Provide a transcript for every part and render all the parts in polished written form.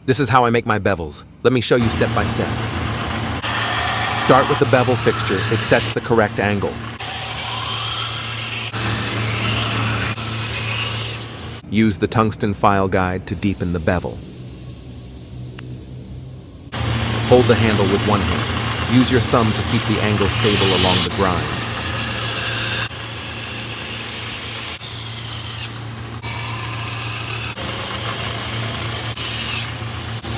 This is how I make my bevels. Let me show you step by step. Start with the bevel fixture. It sets the correct angle. Use the tungsten file guide to deepen the bevel. Hold the handle with one hand. Use your thumb to keep the angle stable along the grind.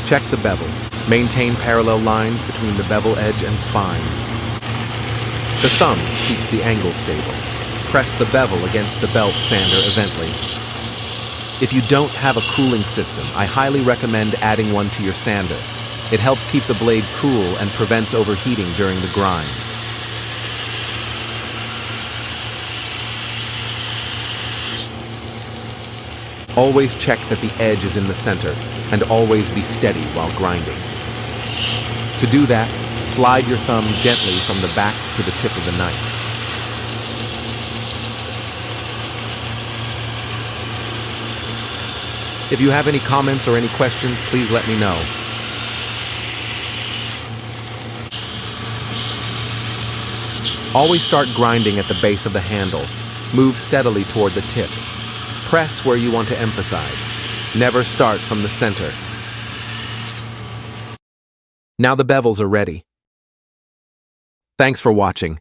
Check the bevel. Maintain parallel lines between the bevel edge and spine. The thumb keeps the angle stable. Press the bevel against the belt sander evenly. If you don't have a cooling system, I highly recommend adding one to your sander. It helps keep the blade cool and prevents overheating during the grind. Always check that the edge is in the center, and always be steady while grinding. To do that, slide your thumb gently from the back to the tip of the knife. If you have any comments or any questions, please let me know. Always start grinding at the base of the handle. Move steadily toward the tip. Press where you want to emphasize. Never start from the center. Now the bevels are ready. Thanks for watching.